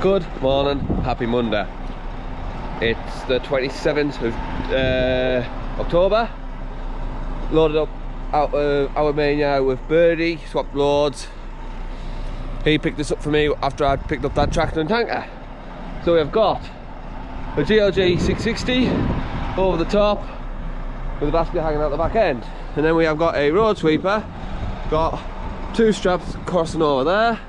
Good morning, happy Monday. It's the 27th of October. Loaded up out of our main yard with Birdie, swapped loads. He picked this up for me after I'd picked up that tractor and tanker. So we've got a GLG 660 over the top with a basket hanging out the back end. And then we have got a road sweeper, got two straps crossing over there,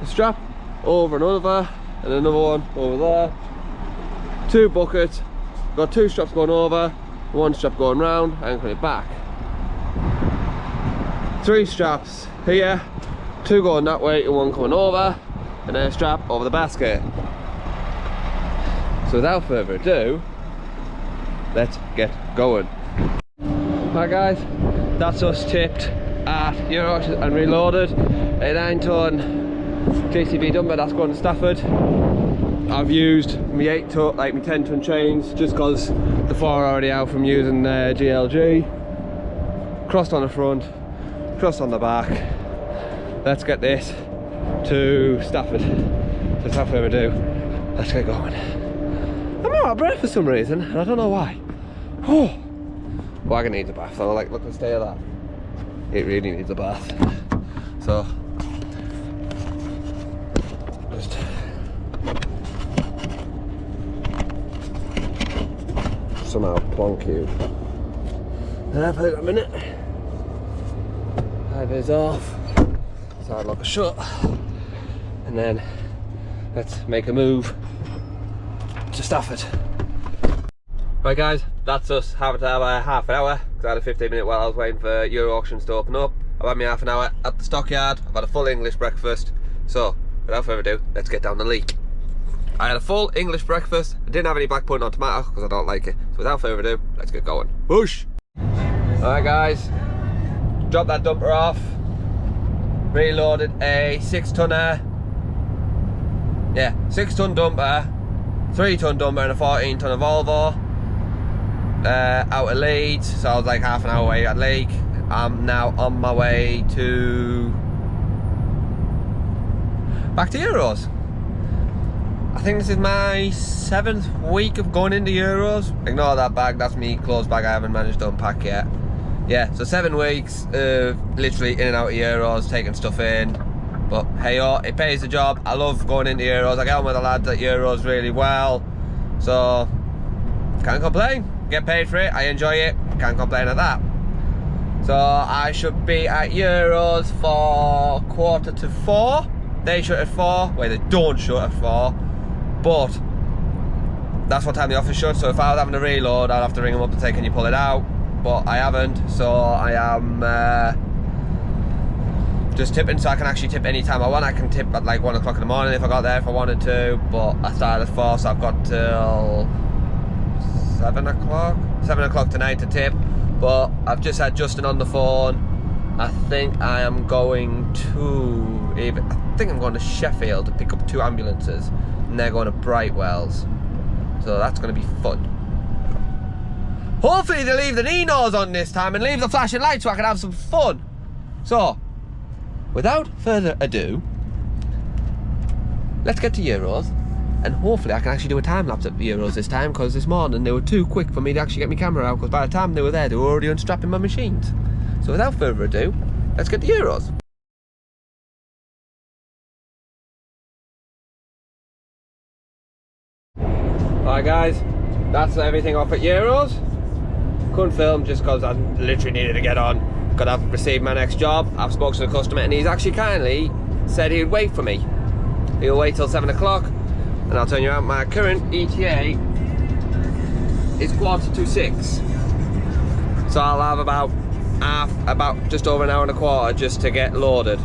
a strap over another, and another one over there. Two buckets, got two straps going over, one strap going round, anchoring it back. Three straps here, two going that way and one coming over, and then a strap over the basket. So without further ado, let's get going. Right guys, that's us tipped at Euro and reloaded. A 9-ton JCB dumper that's going to Stafford. I've used my 8-ton, like my 10-ton chains, just because the 4 are already out from using GLG. Crossed on the front, crossed on the back. Let's get this to Stafford. So without further ado, let's get going. I'm out of breath for some reason, and I don't know why. Oh, wagon needs a bath, so like, look at the state of that. It really needs a bath. So, just somehow plonk you. And I've had a minute. High vis off, side lock shut, and then let's make a move to Stafford. Right guys, that's us having to have a half an hour because I had a 15-minute while I was waiting for Euro Auctions to open up. I've had me half an hour at the stockyard. I've had a full English breakfast. So without further ado, let's get down the leak. I had a full English breakfast. I didn't have any black pudding or tomato because I don't like it. So without further ado, let's get going. Whoosh! Alright guys, dropped that dumper off. Reloaded a 6-tonner. Yeah, 6-ton dumper, 3-ton dumper and a 14-tonner Volvo. Out of Leeds, so I was like half an hour away at Leek. I'm now on my way to back to Euros. I think this is my 7th week of going into Euros. Ignore that bag, that's me clothes bag I haven't managed to unpack yet. Yeah, so 7 weeks of literally in and out of Euros, taking stuff in. But hey, it pays the job. I love going into Euros. I get on with the lads at Euros really well, so can't complain. Get paid for it, I enjoy it, can't complain at that. So I should be at Euros for 3:45. They shut at 4, well they don't shut at 4, but that's what time the office shuts. So if I was having to reload, I'd have to ring them up and say, can you pull it out? But I haven't, so I am just tipping, so I can actually tip any time I want. I can tip at like 1 o'clock in the morning if I got there if I wanted to, but I started at 4, so I've got till 7 o'clock tonight to tip. But I've just had Justin on the phone. I think I am going to Sheffield to pick up 2 ambulances, and they're going to Brightwells, so that's going to be fun. Hopefully they leave the Ninos on this time and leave the flashing lights so I can have some fun. So without further ado, let's get to Euros. And hopefully I can actually do a time lapse at the Euros this time, because this morning they were too quick for me to actually get my camera out, because by the time they were there they were already unstrapping my machines. So without further ado, let's get to Euros. Alright guys, that's everything off at Euros. Couldn't film just because I literally needed to get on, because I've received my next job. I've spoken to the customer and he's actually kindly said he'd wait for me. He'll wait till 7 o'clock. And I'll tell you out, my current ETA is 5:45. So I'll have about just over an hour and a quarter just to get loaded.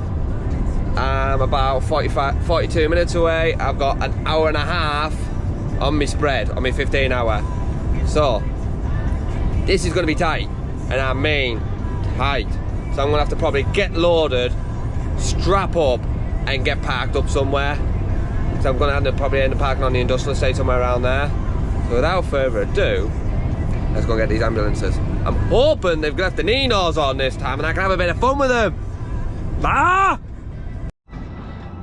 I'm about 42 minutes away. I've got an hour and a half on my spread, on my 15-hour. So this is going to be tight, and I mean tight. So I'm going to have to probably get loaded, strap up, and get parked up somewhere. So I'm going to probably end up parking on the industrial estate somewhere around there. So without further ado, let's go get these ambulances. I'm hoping they've left the Ninos on this time and I can have a bit of fun with them. Ah!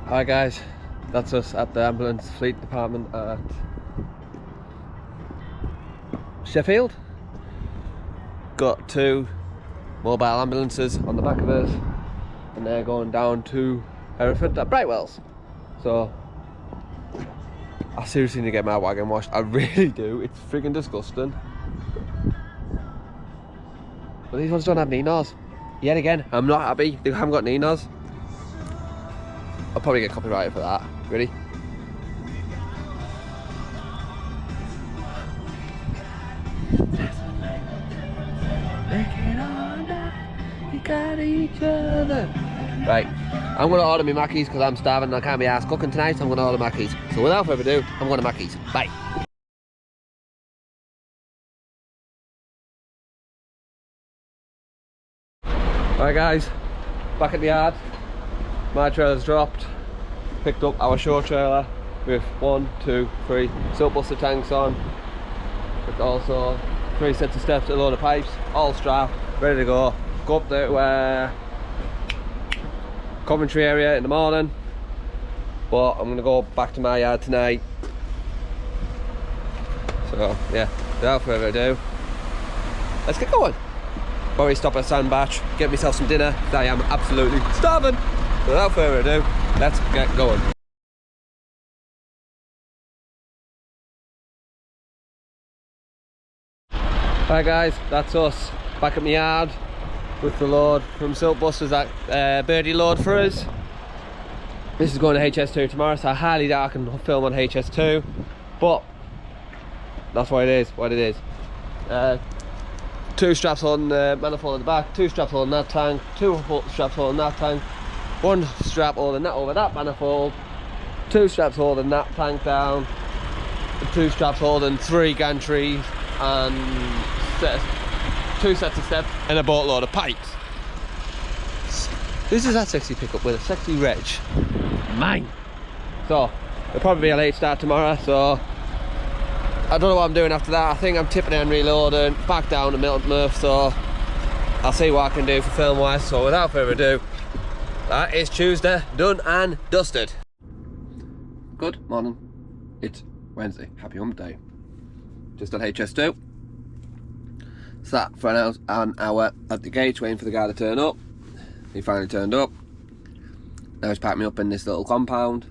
Alright guys, That's us at the ambulance fleet department at Sheffield. Got 2 mobile ambulances on the back of us, and they're going down to Hereford at Brightwells. So I seriously need to get my wagon washed. I really do. It's friggin' disgusting. But these ones don't have Ninos. Yet again, I'm not happy they haven't got Ninos. I'll probably get copyrighted for that. Ready? We got each other. Right, I'm going to order me Mackies because I'm starving and I can't be arsed cooking tonight, so I'm going to order Mackies. So without further ado, I'm going to Mackies. Bye. Alright guys, back at the yard. My trailer's dropped. Picked up our show trailer with 1, 2, 3 Siltbuster tanks on. But also 3 sets of steps, a load of pipes, all strapped, ready to go. Go up there to Coventry area in the morning, but I'm gonna go back to my yard tonight. So yeah, without further ado, let's get going. Probably stop at Sandbach, get myself some dinner, because I am absolutely starving. So without further ado, let's get going. Right guys, that's us back at my yard with the load from Siltbusters, that birdie load for us. This is going to HS2 tomorrow, so I highly doubt I can film on HS2, but that's what it is. 2 straps holding the manifold at the back, 2 straps holding that tank, 2 straps holding that tank, 1 strap holding that over that manifold, 2 straps holding that tank down, and 2 straps holding 3 gantries and 2 sets of steps and a boatload of pipes. This is that sexy pickup with a sexy reg. Mine. So it'll probably be a late start tomorrow, so I don't know what I'm doing after that. I think I'm tipping and reloading back down to Milton Murph, so I'll see what I can do for film wise. So without further ado, that is Tuesday done and dusted. Good morning, it's Wednesday, happy hump day. Just on HS2, sat for an hour at the gate waiting for the guy to turn up. He finally turned up. Now he's packed me up in this little compound.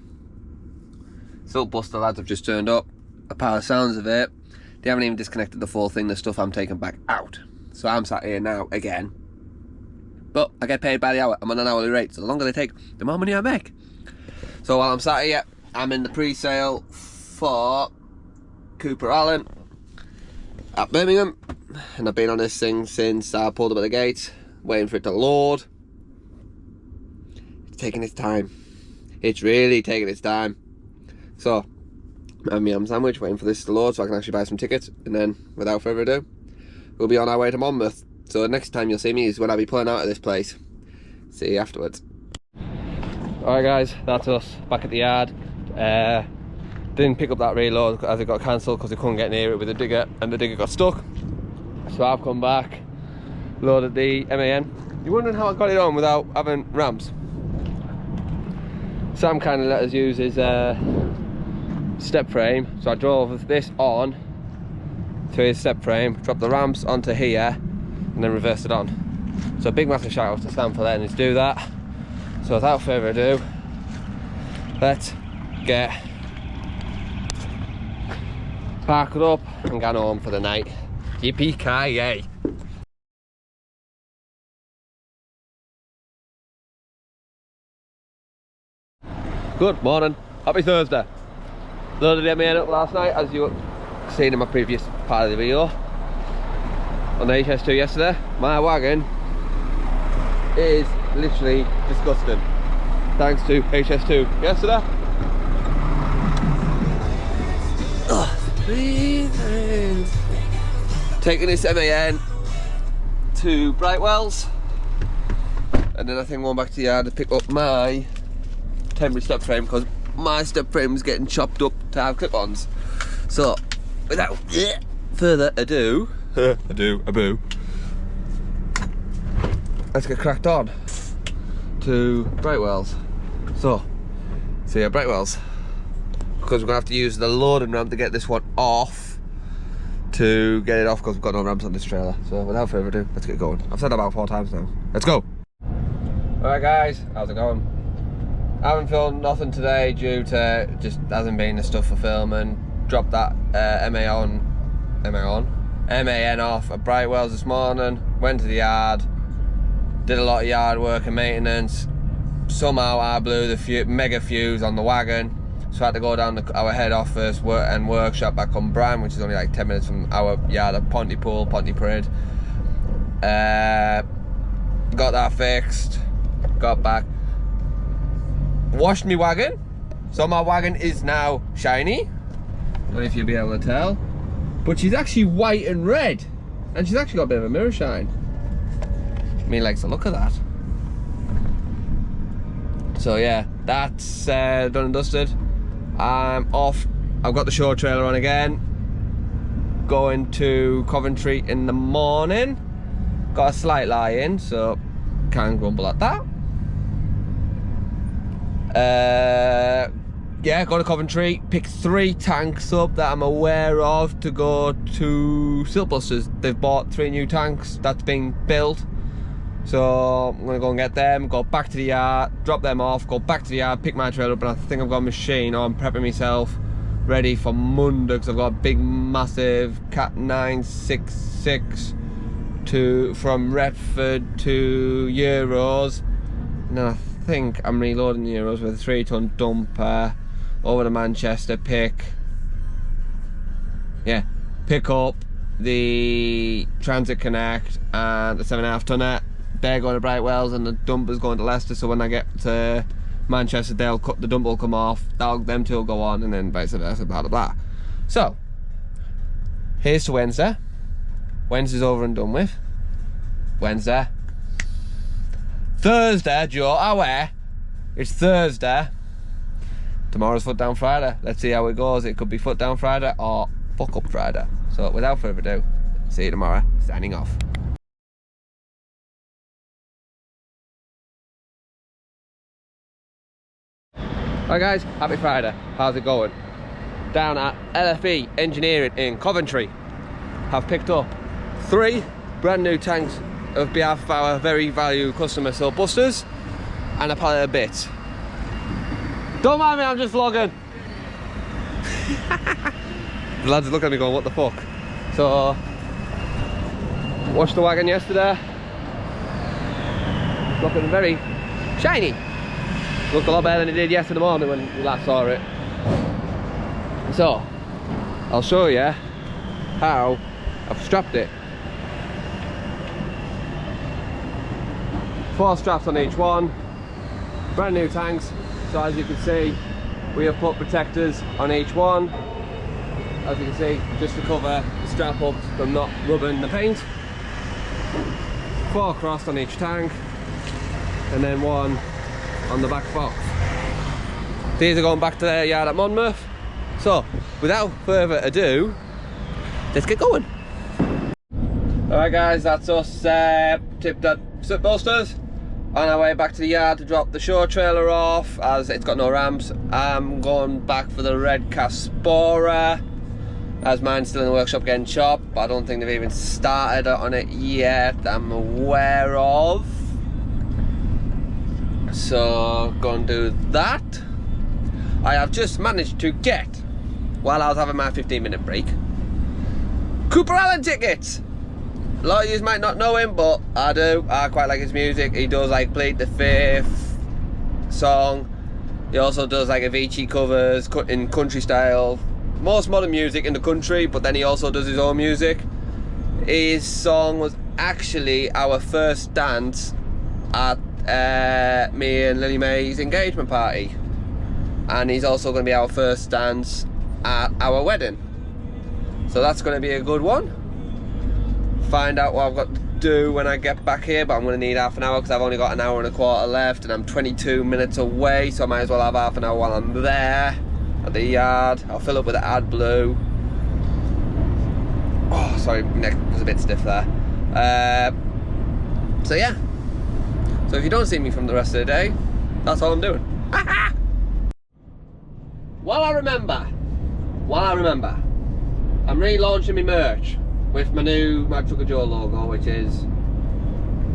Siltbuster lads have just turned up. By the sounds of it, they haven't even disconnected the full thing, the stuff I'm taking back out. So I'm sat here now again. But I get paid by the hour, I'm on an hourly rate, so the longer they take, the more money I make. So while I'm sat here, I'm in the pre-sale for Cooper Allen at Birmingham. And I've been on this thing since I pulled up at the gate, waiting for it to load. It's taking its time. It's really taking its time. So I'm having my ham sandwich, waiting for this to load so I can actually buy some tickets, and then without further ado, we'll be on our way to Monmouth. So next time you'll see me is when I'll be pulling out of this place. See you afterwards. Alright guys, that's us back at the yard. Didn't pick up that reload as it got cancelled because they couldn't get near it with the digger, and the digger got stuck. So I've come back, loaded the MAN. You're wondering how I got it on without having ramps? Sam kind of let us use his step frame, so I drove this on to his step frame, dropped the ramps onto here, and then reversed it on. So a big massive shout out to Sam for letting us do that. So without further ado, let's get parked up and gone home for the night. Yippee-ki-yay! Good morning, happy Thursday. Loaded the MAN up last night, as you seen in my previous part of the video on the HS2 yesterday. My wagon is literally disgusting, thanks to HS2 yesterday. Taking this MAN to Brightwells, and then I think going back to the yard to pick up my temporary step frame, because my step frame is getting chopped up to have clip-ons. So without further ado, let's get cracked on to Brightwells. So see you at Brightwells. because we're gonna have to use the loading ramp to get this one off, to get it off, because we've got no ramps on this trailer. So without further ado, let's get going. I've said that about 4 times now. Let's go. Alright guys, how's it going? I haven't filmed nothing today due to just hasn't been the stuff for filming. Dropped that MAN off at Brightwells this morning. Went to the yard, did a lot of yard work and maintenance. Somehow I blew the mega fuse on the wagon, so I had to go down to our head office and workshop back on Bran, which is only like 10 minutes from our yard at Pontypool, Pontypridd. Got that fixed, got back, washed my wagon, so my wagon is now shiny. I don't know if you'll be able to tell, but she's actually white and red, and she's actually got a bit of a mirror shine. Me likes the look of that. So yeah, that's done and dusted. I'm off. I've got the show trailer on again. Going to Coventry in the morning. Got a slight lie in, so can't grumble at that. Yeah, go to Coventry, pick 3 tanks up that I'm aware of to go to Siltbusters. They've bought 3 new tanks that's being built. So I'm gonna go and get them, go back to the yard, drop them off, go back to the yard, pick my trailer up, and I think I've got a machine, or I'm prepping myself ready for Monday, because I've got a big massive Cat 966 from Retford to Euros, and then I think I'm reloading the Euros with a 3-ton dumper over to Manchester, pick up the Transit Connect and the 7.5 tonner. They're going to Brightwells and the dumper's going to Leicester, so when I get to Manchester, the dumper will come off, them 2 will go on, and then vice versa, blah blah blah. So here's to Wednesday. Wednesday's over and done with. Wednesday. Thursday, Joe, it's Thursday. Tomorrow's Foot Down Friday. Let's see how it goes. It could be Foot Down Friday or Fuck Up Friday. So without further ado, see you tomorrow. Signing off. Hi guys, happy Friday. How's it going? Down at LFE Engineering in Coventry, have picked up 3 brand new tanks on behalf of our very valued customer Siltbusters and a pallet of bits. Don't mind me, I'm just vlogging. The lads look at me going, what the fuck? So, washed the wagon yesterday. Looking very shiny. Looked a lot better than it did yesterday morning when we last saw it. So, I'll show you how I've strapped it. 4 straps on each one. Brand new tanks. So as you can see, we have put protectors on each one. As you can see, just to cover the strap up from not rubbing the paint. 4 crossed on each tank, and then 1 on the back box. These are going back to their yard at Monmouth. So without further ado, let's get going. Alright guys, that's us tipped at Siltbusters. On our way back to the yard to drop the show trailer off, as it's got no ramps. I'm going back for the red Caspora, as mine's still in the workshop getting chopped, but I don't think they've even started on it yet, I'm aware of. So, go and do that. I have just managed to get, while I was having my 15-minute break, Cooper Allen tickets. A lot of you might not know him, but I do. I quite like his music. He does like Plead the Fifth song. He also does like Avicii covers in country style. Most modern music in the country, but then he also does his own music. His song was actually our first dance at me and Lily Mae's engagement party, and he's also going to be our first dance at our wedding, so that's going to be a good one. Find out what I've got to do when I get back here, but I'm going to need half an hour because I've only got an hour and a quarter left and I'm 22 minutes away, so I might as well have half an hour while I'm there at the yard. I'll fill up with the AdBlue. Oh sorry, my neck was a bit stiff there. So yeah, so if you don't see me from the rest of the day, that's all I'm doing. while I remember, I'm relaunching my merch with my new Mad Trucker Joe logo, which is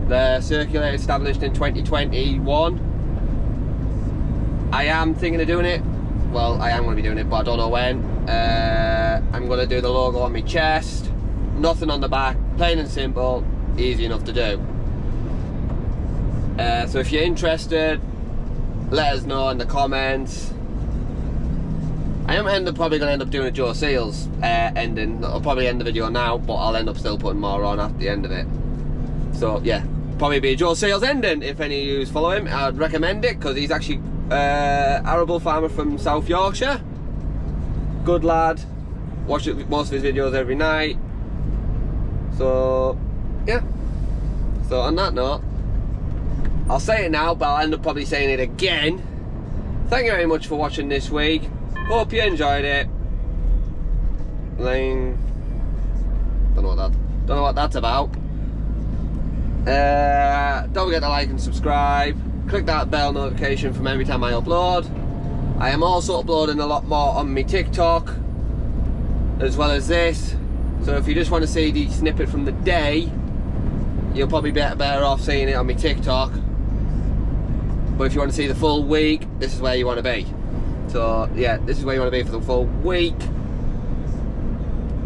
the Circulator established in 2021. I am thinking of doing it. Well, I am going to be doing it, but I don't know when. I'm going to do the logo on my chest, nothing on the back, plain and simple, easy enough to do. So if you're interested, let us know in the comments. I am probably going to end up doing a Joe Seals ending. I'll probably end the video now, but I'll end up still putting more on after the end of it. So yeah, probably be a Joe Seals ending. If any of you follow him, I'd recommend it, because he's actually arable farmer from South Yorkshire. Good lad. Watch most of his videos every night. So yeah. So on that note, I'll say it now, but I'll end up probably saying it again. Thank you very much for watching this week. Hope you enjoyed it. Don't know what that's about. Don't forget to like and subscribe. Click that bell notification from every time I upload. I am also uploading a lot more on my TikTok, as well as this. So if you just want to see the snippet from the day, you'll probably be better off seeing it on my TikTok. But if you want to see the full week, this is where you want to be. So yeah, this is where you want to be for the full week.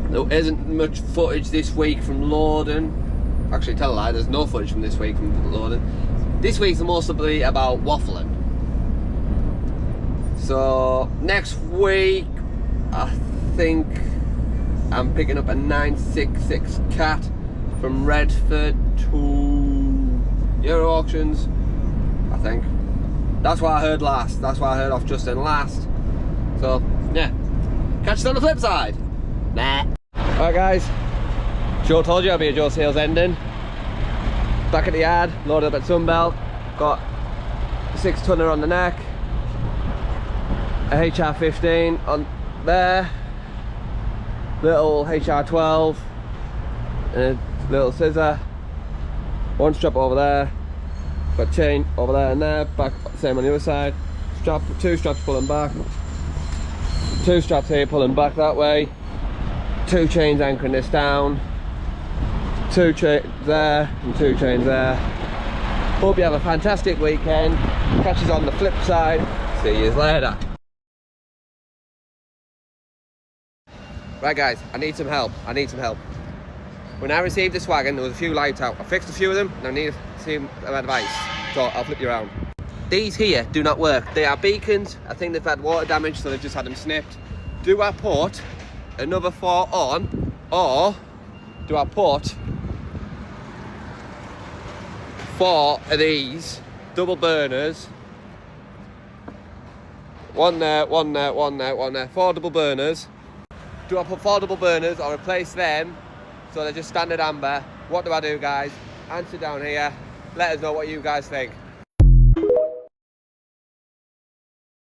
There isn't much footage this week from Lorden. Actually, tell a lie, there's no footage from this week from Lorden. This week's mostly about waffling. So next week, I think I'm picking up a 966 cat from Redford to Euro Auctions, I think. That's what I heard last. That's what I heard off Justin last. So yeah, catch you on the flip side. Nah. Alright guys, Joe told you I'll be a Joe Seals ending. Back at the yard, loaded up at Sunbelt. Got a 6-tonner on the neck, a HR15 on there, little HR12, and a little scissor, one strap over there, got chain over there and there, back same on the other side, strap, 2 straps pulling back, 2 straps here pulling back that way, 2 chains anchoring this down, 2 chains there and 2 chains there. Hope you have a fantastic weekend. Catch us on the flip side. See you later. Right guys, I need some help. When I received this wagon, there was a few lights out. I fixed a few of them and I need some advice. So I'll flip you around. These here do not work. They are beacons. I think they've had water damage, so they've just had them snipped. Do I put another 4 on, or do I put 4 of these double burners, one there, 4 double burners? Do I put 4 double burners or replace them so they're just standard amber? What do I do, guys? Answer down here. Let us know what you guys think.